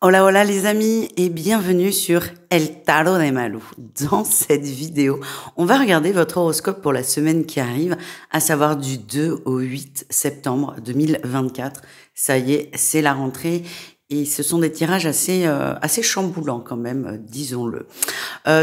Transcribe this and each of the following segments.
Hola hola les amis et bienvenue sur El Tarot de Malou. Dans cette vidéo, on va regarder votre horoscope pour la semaine qui arrive, à savoir du 2 au 8 septembre 2024. Ça y est, c'est la rentrée et ce sont des tirages assez chamboulants quand même, disons-le.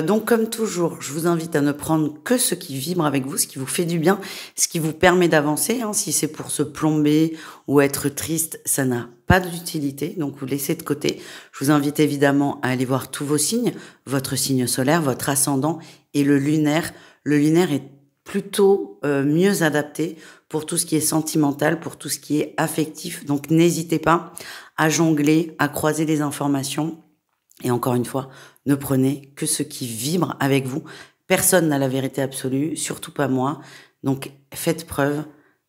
Donc comme toujours, je vous invite à ne prendre que ce qui vibre avec vous, ce qui vous fait du bien, ce qui vous permet d'avancer. Si c'est pour se plomber ou être triste, ça n'a pas d'utilité, donc vous laissez de côté. Je vous invite évidemment à aller voir tous vos signes, votre signe solaire, votre ascendant et le lunaire. Le lunaire est plutôt mieux adapté pour tout ce qui est sentimental, pour tout ce qui est affectif. Donc n'hésitez pas à jongler, à croiser les informations. Et encore une fois, ne prenez que ce qui vibre avec vous. Personne n'a la vérité absolue, surtout pas moi. Donc faites preuve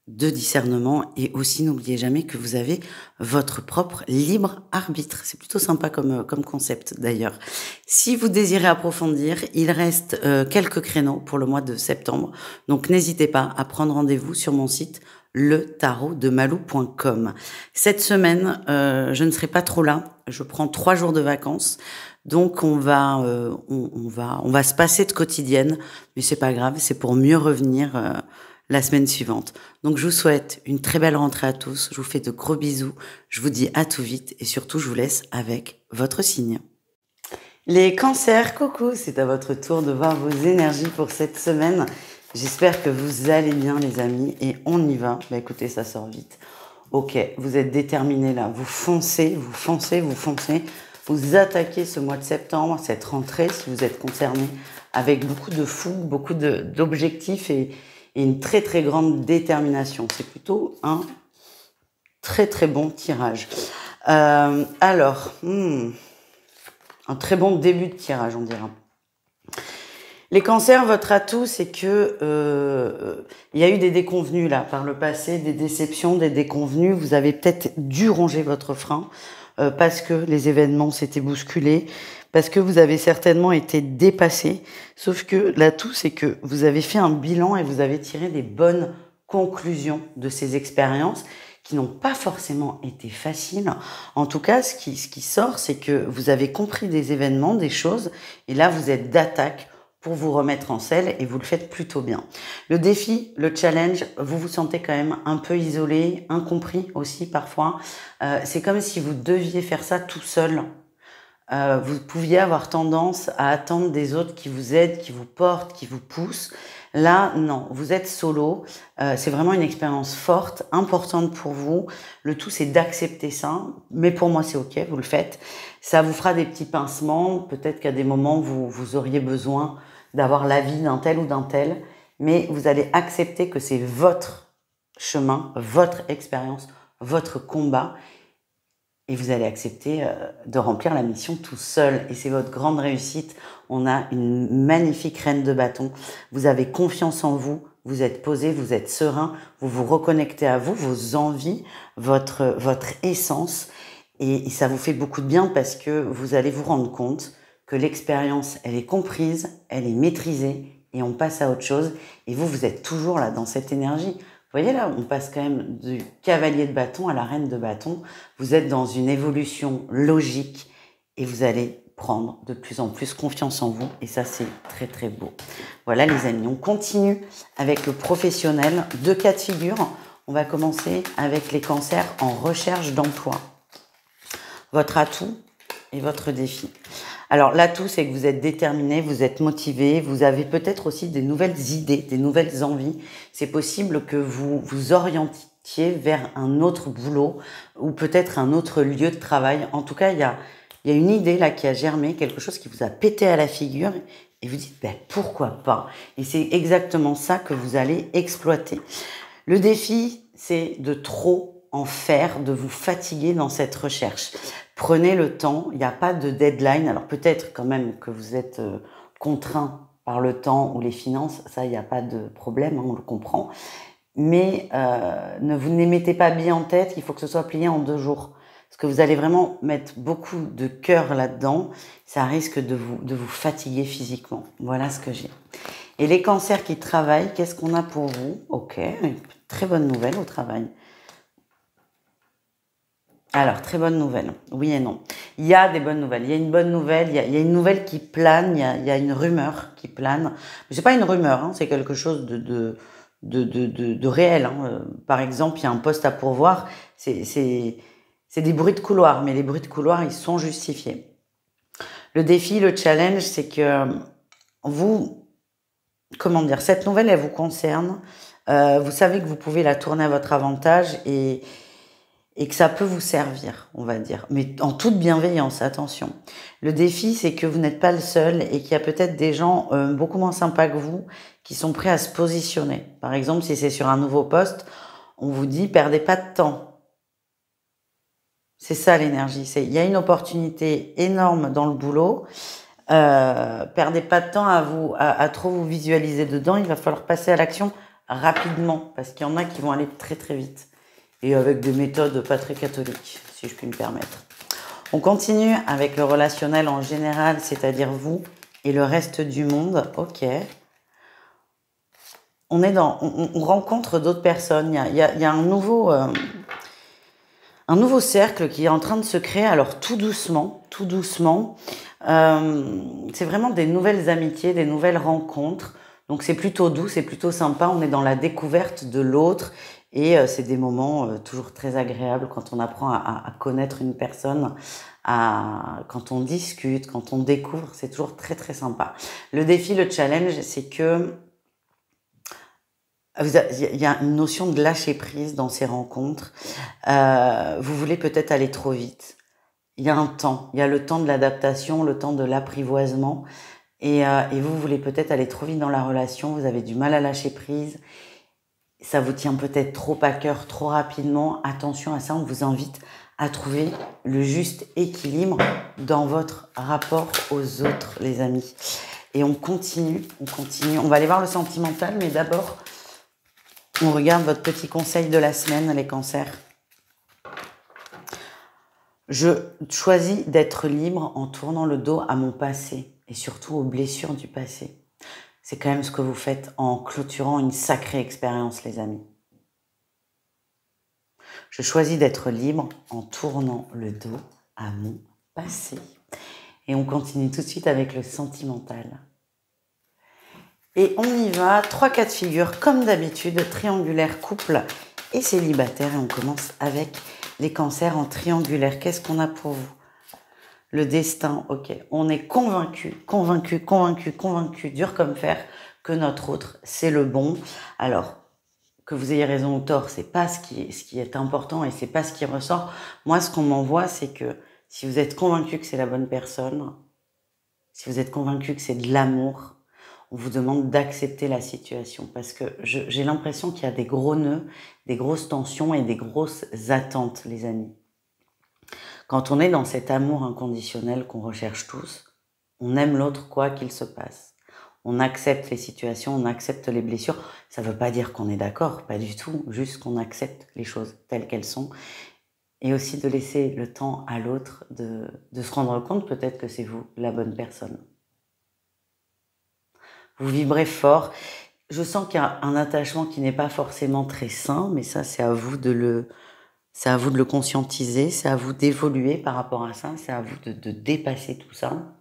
de discernement et aussi n'oubliez jamais que vous avez votre propre libre arbitre. C'est plutôt sympa comme concept d'ailleurs. Si vous désirez approfondir, il reste quelques créneaux pour le mois de septembre. Donc n'hésitez pas à prendre rendez-vous sur mon site letarotdemalou.com. Cette semaine, je ne serai pas trop là. Je prends 3 jours de vacances. Donc on va se passer de quotidienne, mais c'est pas grave, c'est pour mieux revenir la semaine suivante. Donc je vous souhaite une très belle rentrée à tous, je vous fais de gros bisous, je vous dis à tout vite et surtout je vous laisse avec votre signe. Les cancers, coucou, c'est à votre tour de voir vos énergies pour cette semaine. J'espère que vous allez bien les amis et on y va. Bah écoutez, ça sort vite. Ok, vous êtes déterminés là, vous foncez, vous foncez, vous foncez. Vous attaquez ce mois de septembre, cette rentrée, si vous êtes concerné, avec beaucoup de fougue, beaucoup d'objectifs et une très très grande détermination. C'est plutôt un très très bon tirage. Alors, un très bon début de tirage, on dira. Les cancers, votre atout, c'est que il y a eu des déconvenues là par le passé, des déceptions, des déconvenues. Vous avez peut-être dû ronger votre frein parce que les événements s'étaient bousculés, parce que vous avez certainement été dépassé. Sauf que l'atout, c'est que vous avez fait un bilan et vous avez tiré des bonnes conclusions de ces expériences qui n'ont pas forcément été faciles. En tout cas, ce qui sort, c'est que vous avez compris des événements, des choses, et là, vous êtes d'attaque pour vous remettre en selle et vous le faites plutôt bien. Le défi, le challenge, vous vous sentez quand même un peu isolé, incompris aussi parfois. C'est comme si vous deviez faire ça tout seul. Vous pouviez avoir tendance à attendre des autres qui vous aident, qui vous portent, qui vous poussent. Là, non, vous êtes solo. C'est vraiment une expérience forte, importante pour vous. Le tout, c'est d'accepter ça. Mais pour moi, c'est ok, vous le faites. Ça vous fera des petits pincements. Peut-être qu'à des moments, vous auriez besoin d'avoir l'avis d'un tel ou d'un tel. Mais vous allez accepter que c'est votre chemin, votre expérience, votre combat. Et vous allez accepter de remplir la mission tout seul. Et c'est votre grande réussite. On a une magnifique reine de bâton. Vous avez confiance en vous. Vous êtes posé, vous êtes serein. Vous vous reconnectez à vous, vos envies, votre essence. Et ça vous fait beaucoup de bien parce que vous allez vous rendre compte que l'expérience, elle est comprise, elle est maîtrisée et on passe à autre chose. Et vous êtes toujours là dans cette énergie. Vous voyez là, on passe quand même du cavalier de bâton à la reine de bâton. Vous êtes dans une évolution logique et vous allez prendre de plus en plus confiance en vous. Et ça, c'est très très beau. Voilà les amis, on continue avec le professionnel. 2 cas de figure. On va commencer avec les cancers en recherche d'emploi. Votre atout et votre défi. Alors l'atout, c'est que vous êtes déterminé, vous êtes motivé, vous avez peut-être aussi des nouvelles idées, des nouvelles envies. C'est possible que vous vous orientiez vers un autre boulot ou peut-être un autre lieu de travail. En tout cas, il y a une idée là qui a germé, quelque chose qui vous a pété à la figure et vous dites pourquoi pas. Et c'est exactement ça que vous allez exploiter. Le défi, c'est de trop en faire, de vous fatiguer dans cette recherche. Prenez le temps, il n'y a pas de deadline. Alors peut-être quand même que vous êtes contraint par le temps ou les finances, ça il n'y a pas de problème, on le comprend. Mais ne vous mettez pas bien en tête qu'il faut que ce soit plié en 2 jours. Parce que vous allez vraiment mettre beaucoup de cœur là-dedans, ça risque de vous fatiguer physiquement. Voilà ce que j'ai. Et les cancers qui travaillent, qu'est-ce qu'on a pour vous? Ok, une très bonne nouvelle au travail. Alors, très bonne nouvelle. Oui et non. Il y a des bonnes nouvelles. Il y a une bonne nouvelle. Il y a une nouvelle qui plane. Il y a une rumeur qui plane. Mais c'est pas une rumeur, hein, c'est quelque chose de réel. Hein. Par exemple, il y a un poste à pourvoir. C'est des bruits de couloir, mais les bruits de couloir, ils sont justifiés. Le défi, le challenge, c'est que vous, comment dire, cette nouvelle, elle vous concerne. Vous savez que vous pouvez la tourner à votre avantage et que ça peut vous servir, on va dire. Mais en toute bienveillance, attention. Le défi, c'est que vous n'êtes pas le seul et qu'il y a peut-être des gens beaucoup moins sympas que vous qui sont prêts à se positionner. Par exemple, si c'est sur un nouveau poste, on vous dit, perdez pas de temps. C'est ça l'énergie. Il y a une opportunité énorme dans le boulot. Perdez pas de temps à trop vous visualiser dedans. Il va falloir passer à l'action rapidement parce qu'il y en a qui vont aller très très vite et avec des méthodes pas très catholiques, si je puis me permettre. On continue avec le relationnel en général, c'est-à-dire vous et le reste du monde. Ok. On rencontre d'autres personnes. Il y a un nouveau cercle qui est en train de se créer. Alors tout doucement, tout doucement. C'est vraiment des nouvelles amitiés, des nouvelles rencontres. Donc c'est plutôt doux, c'est plutôt sympa. On est dans la découverte de l'autre et c'est des moments toujours très agréables quand on apprend à connaître une personne, quand on discute, quand on découvre. C'est toujours très très sympa. Le défi, le challenge, c'est que il y a une notion de lâcher prise dans ces rencontres. Vous voulez peut-être aller trop vite. Il y a un temps, il y a le temps de l'adaptation, le temps de l'apprivoisement. Et vous voulez peut-être aller trop vite dans la relation, vous avez du mal à lâcher prise. Ça vous tient peut-être trop à cœur, trop rapidement. Attention à ça, on vous invite à trouver le juste équilibre dans votre rapport aux autres, les amis. Et on continue. On va aller voir le sentimental, mais d'abord, on regarde votre petit conseil de la semaine, les cancers. Je choisis d'être libre en tournant le dos à mon passé et surtout aux blessures du passé. C'est quand même ce que vous faites en clôturant une sacrée expérience, les amis. Je choisis d'être libre en tournant le dos à mon passé. Et on continue tout de suite avec le sentimental. Et on y va, 3 cas de figure comme d'habitude, triangulaire, couple et célibataire. Et on commence avec les cancers en triangulaire. Qu'est-ce qu'on a pour vous? Le destin, ok. On est convaincu, dur comme fer, que notre autre, c'est le bon. Alors, que vous ayez raison ou tort, c'est pas ce qui est important et c'est pas ce qui ressort. Moi, ce qu'on m'envoie, c'est que si vous êtes convaincu que c'est la bonne personne, si vous êtes convaincu que c'est de l'amour, on vous demande d'accepter la situation parce que j'ai l'impression qu'il y a des gros nœuds, des grosses tensions et des grosses attentes, les amis. Quand on est dans cet amour inconditionnel qu'on recherche tous, on aime l'autre quoi qu'il se passe. On accepte les situations, on accepte les blessures. Ça ne veut pas dire qu'on est d'accord, pas du tout, juste qu'on accepte les choses telles qu'elles sont. Et aussi de laisser le temps à l'autre de se rendre compte peut-être que c'est vous la bonne personne. Vous vibrez fort. Je sens qu'il y a un attachement qui n'est pas forcément très sain, mais ça c'est à vous de le conscientiser, c'est à vous d'évoluer par rapport à ça, c'est à vous de dépasser tout ça.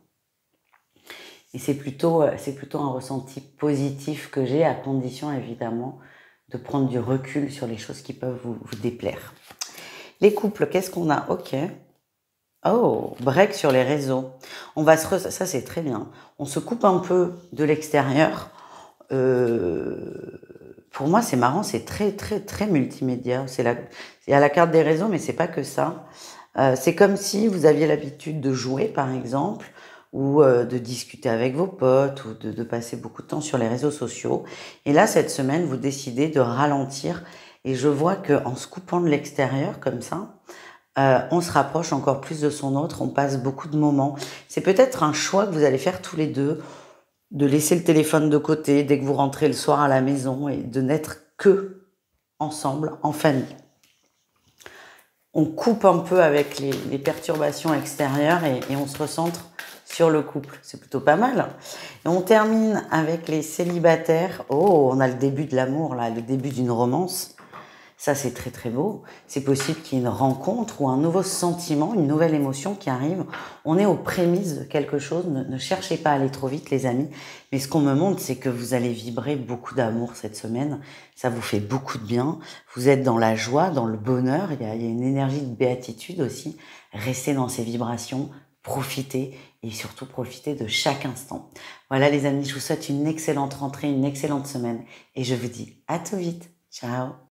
Et c'est plutôt un ressenti positif que j'ai, à condition évidemment de prendre du recul sur les choses qui peuvent vous déplaire. Les couples, qu'est-ce qu'on a? Ok. Oh, break sur les réseaux. Ça c'est très bien. On se coupe un peu de l'extérieur. Pour moi, c'est marrant, c'est très, très, très multimédia. Il y a la carte des réseaux, mais c'est pas que ça. C'est comme si vous aviez l'habitude de jouer, par exemple, ou de discuter avec vos potes, ou de passer beaucoup de temps sur les réseaux sociaux. Et là, cette semaine, vous décidez de ralentir. Et je vois qu'en se coupant de l'extérieur, comme ça, on se rapproche encore plus de son autre, on passe beaucoup de moments. C'est peut-être un choix que vous allez faire tous les deux, de laisser le téléphone de côté dès que vous rentrez le soir à la maison et de n'être que ensemble, en famille. On coupe un peu avec les perturbations extérieures et on se recentre sur le couple. C'est plutôt pas mal. Et on termine avec les célibataires. Oh, on a le début de l'amour, là, le début d'une romance. Ça, c'est très très beau. C'est possible qu'il y ait une rencontre ou un nouveau sentiment, une nouvelle émotion qui arrive. On est aux prémices de quelque chose. Ne cherchez pas à aller trop vite, les amis. Mais ce qu'on me montre, c'est que vous allez vibrer beaucoup d'amour cette semaine. Ça vous fait beaucoup de bien. Vous êtes dans la joie, dans le bonheur. Il y a une énergie de béatitude aussi. Restez dans ces vibrations. Profitez et surtout profitez de chaque instant. Voilà les amis, je vous souhaite une excellente rentrée, une excellente semaine et je vous dis à tout vite. Ciao.